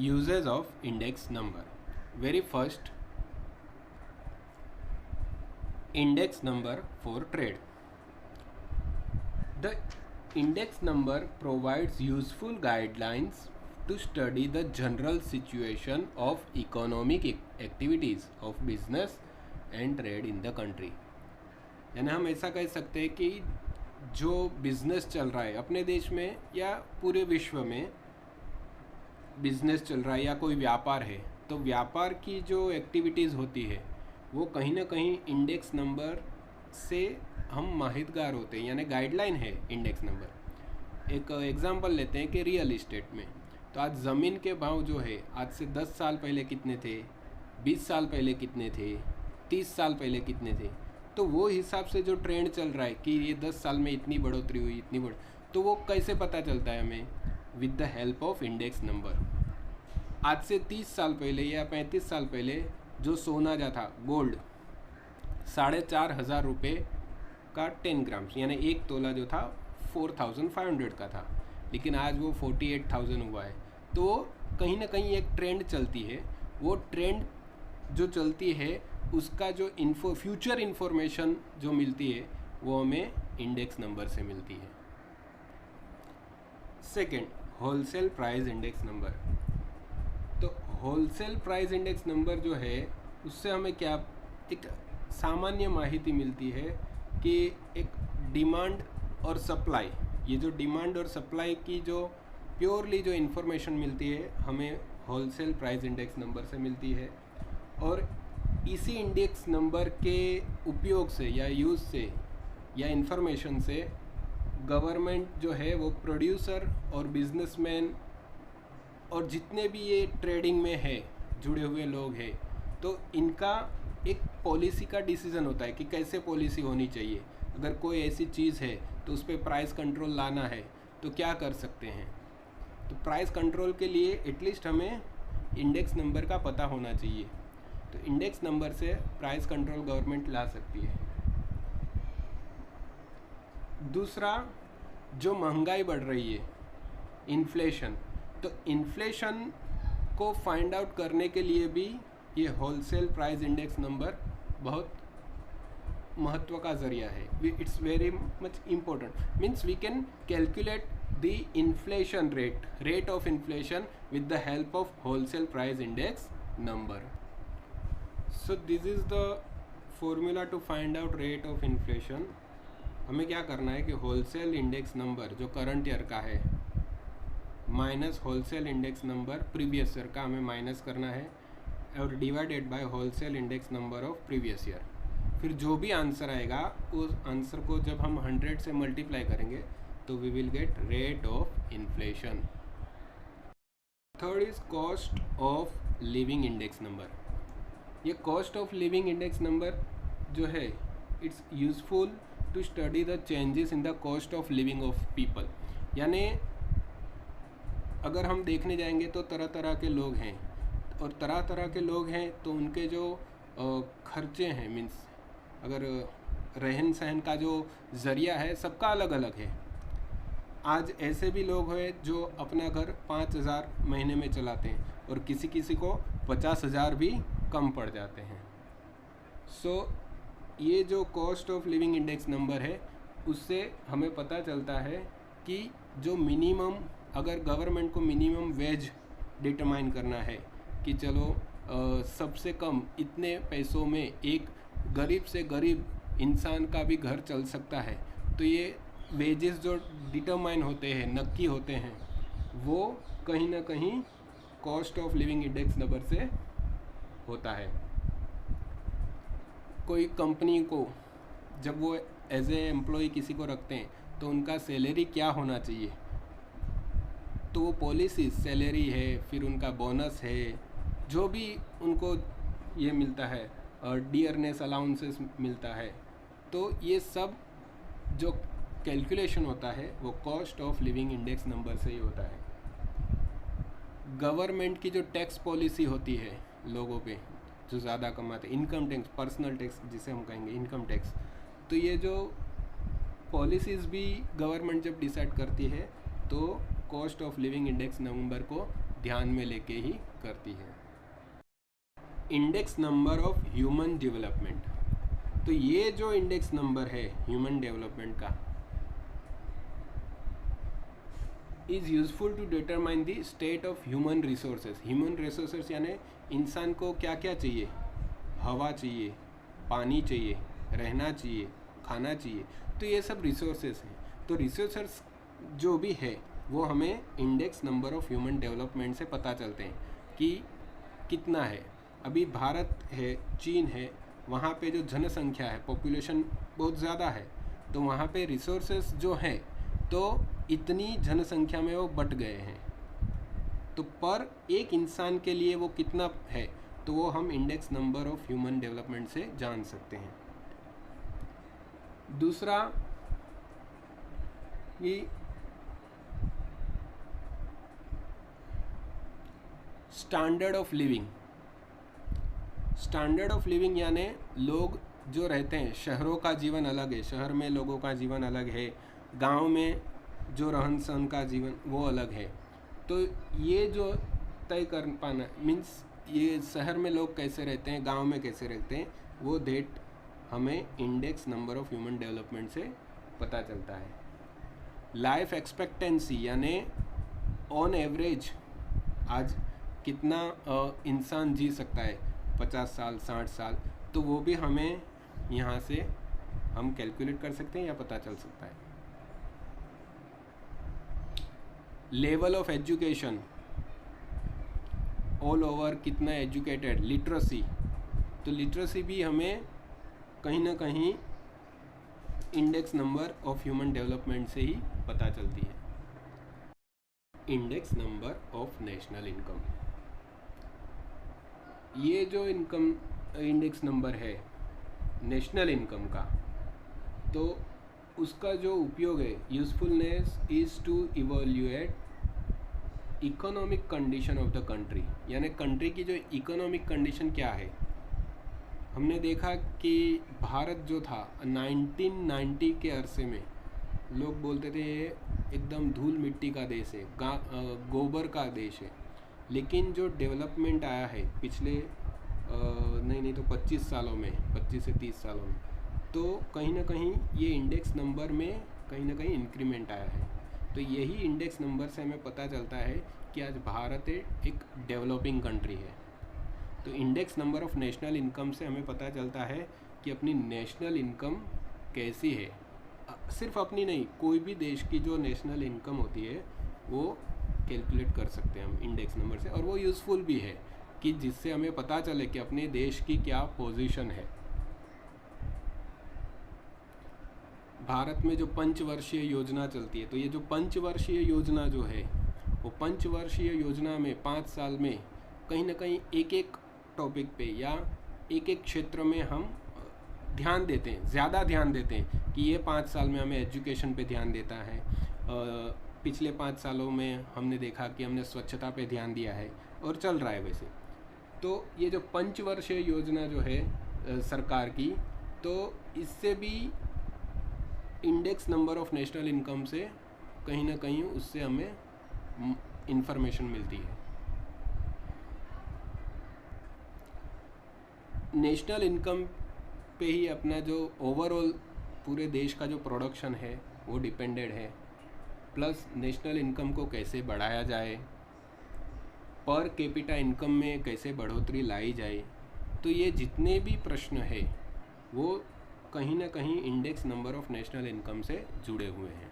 Uses of index number. Very first, index number for trade. The index number provides useful guidelines to study the general situation of economic activities of business and trade in the country. यानी हम ऐसा कह सकते हैं कि जो business चल रहा है अपने देश में या पूरे विश्व में, बिजनेस चल रहा है या कोई व्यापार है, तो व्यापार की जो एक्टिविटीज़ होती है वो कहीं ना कहीं इंडेक्स नंबर से हम माहितगार होते हैं, यानी गाइडलाइन है इंडेक्स नंबर। एक एग्जांपल लेते हैं कि रियल इस्टेट में, तो आज ज़मीन के भाव जो है आज से 10 साल पहले कितने थे, 20 साल पहले कितने थे, 30 साल पहले कितने थे, तो वो हिसाब से जो ट्रेंड चल रहा है कि ये 10 साल में इतनी बढ़ोतरी हुई, इतनी तो वो कैसे पता चलता है हमें? With the help of index number. आज से 30 साल पहले या 35 साल पहले जो सोना जा था, गोल्ड 4,500 रुपये का 10 ग्राम्स, यानी 1 तोला जो था 4,500 का था, लेकिन आज वो 48,000 हुआ है। तो कहीं ना कहीं एक ट्रेंड चलती है, वो ट्रेंड जो चलती है उसका जो फ्यूचर इन्फॉर्मेशन जो मिलती है वो हमें इंडेक्स नंबर से मिलती है। Second, wholesale price index number. तो होलसेल प्राइस इंडेक्स नंबर जो है उससे हमें क्या एक सामान्य माहिती मिलती है कि एक डिमांड और सप्लाई, ये जो डिमांड और सप्लाई की जो प्योरली जो इन्फॉर्मेशन मिलती है हमें होलसेल प्राइस इंडेक्स नंबर से मिलती है। और इसी इंडेक्स नंबर के उपयोग से या यूज़ से या इन्फॉर्मेशन से गवर्नमेंट जो है वो प्रोड्यूसर और बिजनेसमैन और जितने भी ये ट्रेडिंग में है जुड़े हुए लोग हैं, तो इनका एक पॉलिसी का डिसीज़न होता है कि कैसे पॉलिसी होनी चाहिए। अगर कोई ऐसी चीज़ है तो उस पर प्राइस कंट्रोल लाना है तो क्या कर सकते हैं। तो प्राइस कंट्रोल के लिए एटलीस्ट हमें इंडेक्स नंबर का पता होना चाहिए। तो इंडेक्स नंबर से प्राइस कंट्रोल गवर्नमेंट ला सकती है। दूसरा, जो महंगाई बढ़ रही है, इन्फ्लेशन, तो इन्फ्लेशन को फाइंड आउट करने के लिए भी ये होलसेल प्राइस इंडेक्स नंबर बहुत महत्व का ज़रिया है। It's very much important, means we can calculate the inflation rate of inflation with the help of wholesale price index number. So this is the formula to find out rate of inflation. हमें क्या करना है कि wholesale index number जो current year का है minus wholesale index number previous year का हमें माइनस करना है और divided by wholesale index number of previous year. फिर जो भी आंसर आएगा उस आंसर को जब हम 100 से मल्टीप्लाई करेंगे तो we will get rate of inflation. Third is cost of living index number. ये cost of living index number जो है it's useful to study the changes in the cost of living of people. यानी अगर हम देखने जाएंगे तो तरह तरह के लोग हैं और तरह तरह के लोग हैं तो उनके जो खर्चे हैं, मीन्स अगर रहन सहन का जो ज़रिया है सबका अलग अलग है। आज ऐसे भी लोग हैं जो अपना घर 5,000 महीने में चलाते हैं और किसी किसी को 50,000 भी कम पड़ जाते हैं। सो ये जो cost of living index number है उससे हमें पता चलता है कि जो मिनिमम, अगर गवर्नमेंट को मिनिमम वेज डिटरमाइन करना है कि चलो सबसे कम इतने पैसों में एक गरीब से गरीब इंसान का भी घर चल सकता है, तो ये वेजेस जो डिटरमाइन होते हैं, नक्की होते हैं, वो कहीं ना कहीं cost of living index number से होता है। कोई कंपनी को जब वो एज ए एम्प्लॉय किसी को रखते हैं तो उनका सैलरी क्या होना चाहिए, तो वो पॉलिसी सैलरी है, फिर उनका बोनस है, जो भी उनको ये मिलता है और डियरनेस अलाउंसेस मिलता है, तो ये सब जो कैलकुलेशन होता है वो cost of living index number से ही होता है। गवर्नमेंट की जो टैक्स पॉलिसी होती है लोगों पे जो ज़्यादा कमाते, इनकम टैक्स, पर्सनल टैक्स जिसे हम कहेंगे इनकम टैक्स, तो ये जो पॉलिसीज़ भी गवर्नमेंट जब डिसाइड करती है तो cost of living index number को ध्यान में लेके ही करती है। Index number of human development, तो ये जो इंडेक्स नंबर है ह्यूमन डेवलपमेंट का is useful to determine the state of human resources. Human resources यानी इंसान को क्या क्या चाहिए, हवा चाहिए, पानी चाहिए, रहना चाहिए, खाना चाहिए, तो ये सब रिसोर्सेज हैं। तो रिसोर्सेज जो भी है वो हमें index number of human development से पता चलते हैं कि कितना है। अभी भारत है, चीन है, वहाँ पे जो जनसंख्या है, पॉपुलेशन बहुत ज़्यादा है, तो वहाँ पे रिसोर्सेज जो हैं तो इतनी जनसंख्या में वो बट गए हैं, तो पर एक इंसान के लिए वो कितना है तो वो हम index number of human development से जान सकते हैं। दूसरा कि standard of living. Standard of living यानी लोग जो रहते हैं, शहरों का जीवन अलग है, शहर में लोगों का जीवन अलग है, गांव में जो रहन सहन का जीवन वो अलग है। तो ये जो तय कर पाना मीन्स ये शहर में लोग कैसे रहते हैं, गांव में कैसे रहते हैं, वो डेट हमें index number of human development से पता चलता है। लाइफ एक्सपेक्टेंसी यानी ऑन एवरेज आज कितना इंसान जी सकता है, 50 साल, 60 साल, तो वो भी हमें यहाँ से हम कैलकुलेट कर सकते हैं या पता चल सकता है। Level of education all over कितना एजुकेटेड, लिटरेसी, तो लिटरेसी भी हमें कहीं ना कहीं index number of human development से ही पता चलती है। Index number of national income, ये जो इनकम इंडेक्स नंबर है नेशनल इनकम का, तो उसका जो उपयोग है, usefulness is to evaluate economic condition of the country, यानी कंट्री की जो इकोनॉमिक कंडीशन क्या है। हमने देखा कि भारत जो था 1990 के अरसे में लोग बोलते थे एकदम धूल मिट्टी का देश है, गोबर का देश है, लेकिन जो डेवलपमेंट आया है पिछले नहीं तो 25 सालों में, 25 से 30 सालों में, तो कहीं ना कहीं ये इंडेक्स नंबर में कहीं ना कहीं इंक्रीमेंट आया है। तो यही इंडेक्स नंबर से हमें पता चलता है कि आज भारत एक डेवलपिंग कंट्री है। तो index number of national income से हमें पता चलता है कि अपनी नेशनल इनकम कैसी है। सिर्फ अपनी नहीं, कोई भी देश की जो नेशनल इनकम होती है वो कैलकुलेट कर सकते हैं हम इंडेक्स नंबर से, और वो यूज़फुल भी है कि जिससे हमें पता चले कि अपने देश की क्या पोजीशन है। भारत में जो पंचवर्षीय योजना चलती है, तो ये जो पंचवर्षीय योजना जो है वो पंचवर्षीय योजना में 5 साल में कहीं ना कहीं एक एक टॉपिक पे या एक एक क्षेत्र में हम ध्यान देते हैं, ज़्यादा ध्यान देते हैं कि ये 5 साल में हमें एजुकेशन पे ध्यान देता है। पिछले 5 सालों में हमने देखा कि हमने स्वच्छता पे ध्यान दिया है और चल रहा है वैसे। तो ये जो पंचवर्षीय योजना जो है सरकार की, तो इससे भी index number of national income से कहीं ना कहीं उससे हमें इंफॉर्मेशन मिलती है। नेशनल इनकम पे ही अपना जो ओवरऑल पूरे देश का जो प्रोडक्शन है वो डिपेंडेड है, प्लस नेशनल इनकम को कैसे बढ़ाया जाए, पर कैपिटा इनकम में कैसे बढ़ोतरी लाई जाए, तो ये जितने भी प्रश्न है वो कहीं ना कहीं index number of national income से जुड़े हुए हैं।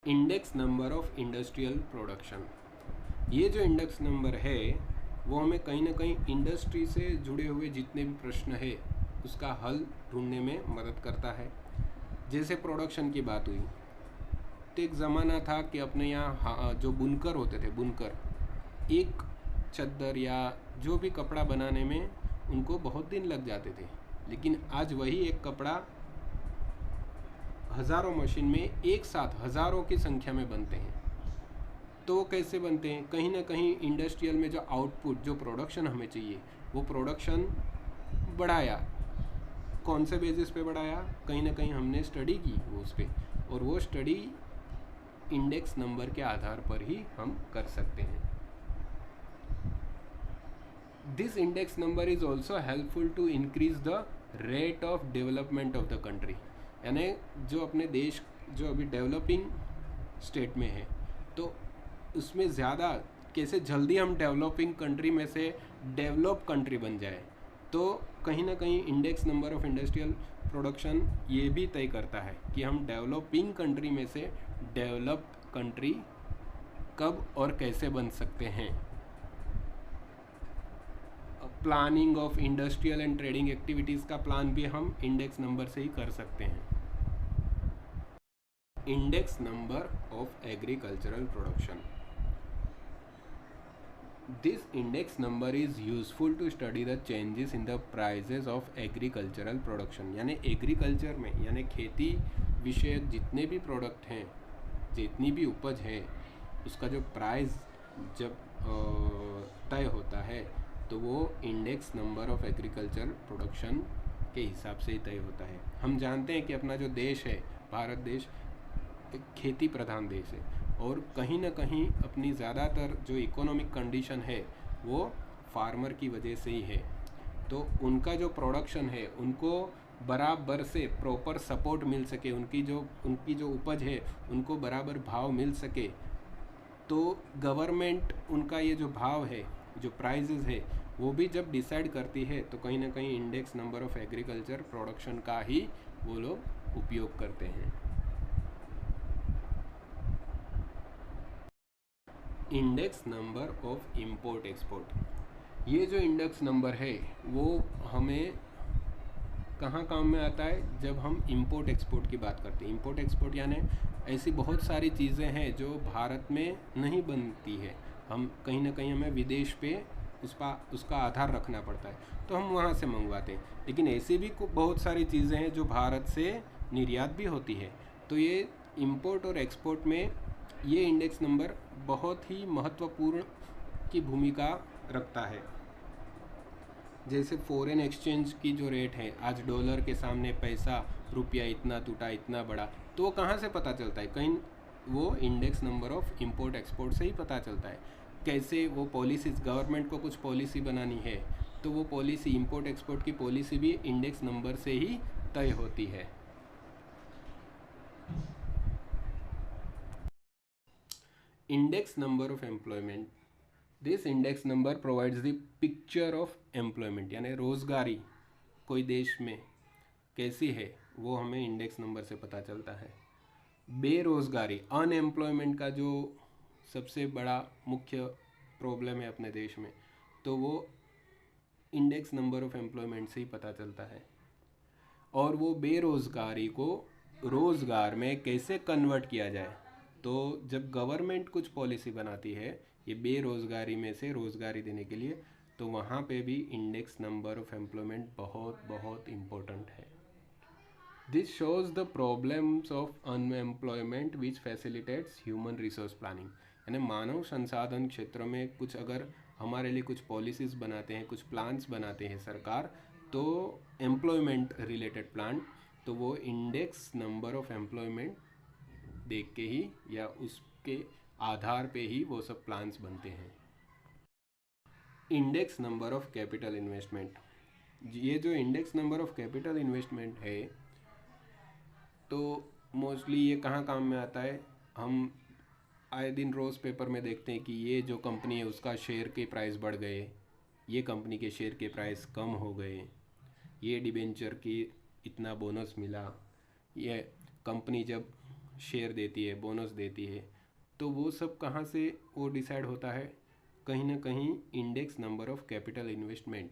Index number of industrial production, ये जो इंडेक्स नंबर है वो हमें कहीं ना कहीं इंडस्ट्री से जुड़े हुए जितने भी प्रश्न है उसका हल ढूंढने में मदद करता है। जैसे प्रोडक्शन की बात हुई, तो एक ज़माना था कि अपने यहाँ जो बुनकर होते थे, बुनकर एक चद्दर या जो भी कपड़ा बनाने में उनको बहुत दिन लग जाते थे, लेकिन आज वही एक कपड़ा हज़ारों मशीन में एक साथ हज़ारों की संख्या में बनते हैं। तो वो कैसे बनते हैं? कहीं ना कहीं इंडस्ट्रियल में जो आउटपुट, जो प्रोडक्शन हमें चाहिए, वो प्रोडक्शन बढ़ाया। कौन से बेसिस पे बढ़ाया? कहीं ना कहीं हमने स्टडी की वो उस पर, और वो स्टडी इंडेक्स नंबर के आधार पर ही हम कर सकते हैं। This index number is also helpful to increase the rate of development of the country, यानी जो अपने देश जो अभी डेवलपिंग स्टेट में है तो उसमें ज़्यादा कैसे जल्दी हम डेवलपिंग कंट्री में से डेवलप कंट्री बन जाए, तो कहीं ना कहीं index number of industrial production ये भी तय करता है कि हम डेवलपिंग कंट्री में से डेवलप्ड कंट्री कब और कैसे बन सकते हैं। Planning of industrial and trading activities का प्लान भी हम इंडेक्स नंबर से ही कर सकते हैं। Index number of agricultural production, this index number is useful to study the changes in the prices of agricultural production, यानी एग्रीकल्चर में यानी खेती विषयक जितने भी प्रोडक्ट हैं, जितनी भी उपज है, उसका जो प्राइस जब तय होता है तो वो index number of agriculture production के हिसाब से ही तय होता है। हम जानते हैं कि अपना जो देश है, भारत देश एक खेती प्रधान देश है और कहीं ना कहीं अपनी ज़्यादातर जो इकोनॉमिक कंडीशन है वो फार्मर की वजह से ही है, तो उनका जो प्रोडक्शन है उनको बराबर से प्रॉपर सपोर्ट मिल सके, उनकी जो उपज है उनको बराबर भाव मिल सके, तो गवर्नमेंट उनका ये जो भाव है, जो प्राइजेस है, वो भी जब डिसाइड करती है तो कहीं ना कहीं index number of agriculture production का ही वो लोग उपयोग करते हैं। Index number of import export, ये जो इंडेक्स नंबर है वो हमें कहाँ काम में आता है, जब हम इंपोर्ट एक्सपोर्ट की बात करते हैं। इंपोर्ट एक्सपोर्ट यानी ऐसी बहुत सारी चीज़ें हैं जो भारत में नहीं बनती है, हम कहीं ना कहीं हमें विदेश पे उसका आधार रखना पड़ता है, तो हम वहाँ से मंगवाते हैं। लेकिन ऐसी भी बहुत सारी चीज़ें हैं जो भारत से निर्यात भी होती है, तो ये इंपोर्ट और एक्सपोर्ट में ये इंडेक्स नंबर बहुत ही महत्वपूर्ण की भूमिका रखता है। जैसे फॉरेन एक्सचेंज की जो रेट है, आज डॉलर के सामने पैसा रुपया इतना टूटा, इतना बड़ा, तो वो कहाँ से पता चलता है, कहीं वो index number of import export से ही पता चलता है। कैसे वो पॉलिसीज़, गवर्नमेंट को कुछ पॉलिसी बनानी है तो वो पॉलिसी, इंपोर्ट एक्सपोर्ट की पॉलिसी भी इंडेक्स नंबर से ही तय होती है। Index number of employment, this index number provides the picture of employment, यानी रोजगारी कोई देश में कैसी है वो हमें इंडेक्स नंबर से पता चलता है। बेरोजगारी, अनएम्प्लॉयमेंट का जो सबसे बड़ा मुख्य प्रॉब्लम है अपने देश में, तो वो इंडेक्स नंबर ऑफ एम्प्लॉयमेंट से ही पता चलता है। और वो बेरोजगारी को रोज़गार में कैसे कन्वर्ट किया जाए, तो जब गवर्नमेंट कुछ पॉलिसी बनाती है ये बेरोज़गारी में से रोज़गारी देने के लिए, तो वहाँ पे भी इंडेक्स नंबर ऑफ एम्प्लॉयमेंट बहुत बहुत इम्पोर्टेंट है। This shows the problems of unemployment which facilitates human resource planning, यानी मानव संसाधन क्षेत्र में कुछ अगर हमारे लिए कुछ पॉलिसीज़ बनाते हैं, कुछ प्लान्स बनाते हैं सरकार, तो एम्प्लॉयमेंट रिलेटेड प्लान, तो वो इंडेक्स नंबर ऑफ एम्प्लॉयमेंट देख के ही या उसके आधार पे ही वो सब प्लान्स बनते हैं। Index number of capital investment, ये जो index number of capital investment है तो मोस्टली ये कहाँ काम में आता है, हम आए दिन रोज़ पेपर में देखते हैं कि ये जो कंपनी है उसका शेयर के प्राइस बढ़ गए, ये कंपनी के शेयर के प्राइस कम हो गए, ये डिबेंचर की इतना बोनस मिला, ये कंपनी जब शेयर देती है, बोनस देती है, तो वो सब कहाँ से वो डिसाइड होता है, कहीं ना कहीं index number of capital investment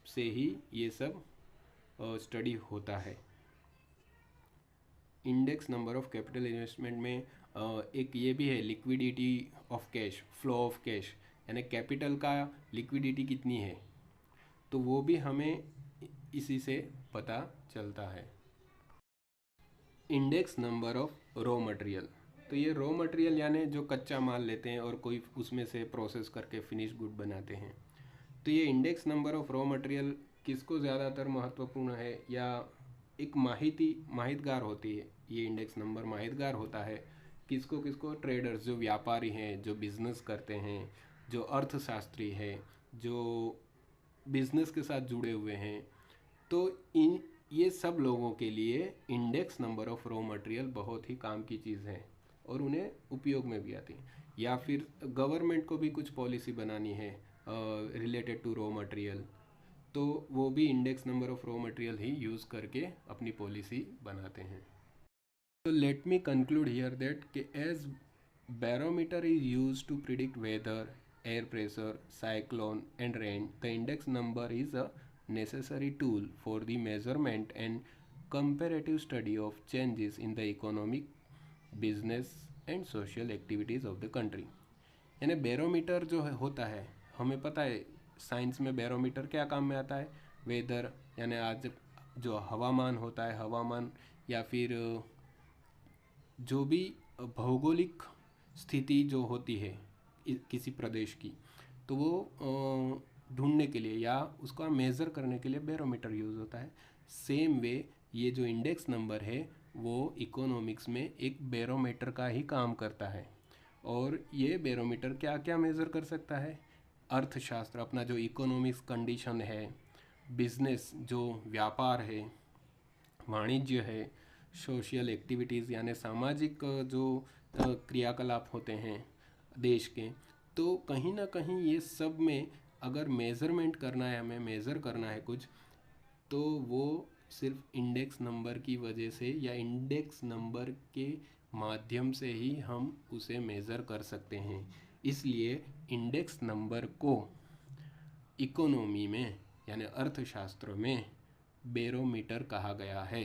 से ही ये सब स्टडी होता है। Index number of capital investment में एक ये भी है liquidity of cash, flow of cash, यानी कैपिटल का लिक्विडिटी कितनी है, तो वो भी हमें इसी से पता चलता है। Index number of raw material, तो ये रॉ मटेरियल यानी जो कच्चा माल लेते हैं और कोई उसमें से प्रोसेस करके फिनिश गुड बनाते हैं, तो ये index number of raw material किसको ज़्यादातर महत्वपूर्ण है, या एक माहितगार होती है, ये इंडेक्स नंबर माहितगार होता है किसको किसको? ट्रेडर्स, जो व्यापारी हैं, जो बिजनेस करते हैं, जो अर्थशास्त्री हैं, जो बिजनेस के साथ जुड़े हुए हैं, तो इन ये सब लोगों के लिए index number of raw material बहुत ही काम की चीज़ है और उन्हें उपयोग में भी आती है। या फिर गवर्नमेंट को भी कुछ पॉलिसी बनानी है रिलेटेड टू रॉ मटेरियल, तो वो भी index number of raw material he use करके अपनी पॉलिसी बनाते हैं। So let me conclude here that as barometer is used to predict weather, air pressure, cyclone and rain, the index number is a necessary tool for the measurement and comparative study of changes in the economic, business and social activities of the country. यानी barometer जो है होता है, हमें पता है science में barometer क्या काम में आता है? वेदर, यानी आज जो हवामान होता है, हवामान या फिर जो भी भौगोलिक स्थिति जो होती है किसी प्रदेश की, तो वो ढूंढने के लिए या उसका मेज़र करने के लिए बैरोमीटर यूज़ होता है। सेम वे ये जो इंडेक्स नंबर है वो इकोनॉमिक्स में एक बैरोमीटर का ही काम करता है। और ये बैरोमीटर क्या क्या मेज़र कर सकता है? अर्थशास्त्र, अपना जो इकोनॉमिक्स कंडीशन है, बिजनेस जो व्यापार है, वाणिज्य है, सोशल एक्टिविटीज़ यानी सामाजिक जो क्रियाकलाप होते हैं देश के, तो कहीं ना कहीं ये सब में अगर मेज़रमेंट करना है, हमें मेज़र करना है कुछ, तो वो सिर्फ इंडेक्स नंबर की वजह से या इंडेक्स नंबर के माध्यम से ही हम उसे मेज़र कर सकते हैं। इसलिए इंडेक्स नंबर को इकोनॉमी में यानी अर्थशास्त्र में बैरोमीटर कहा गया है।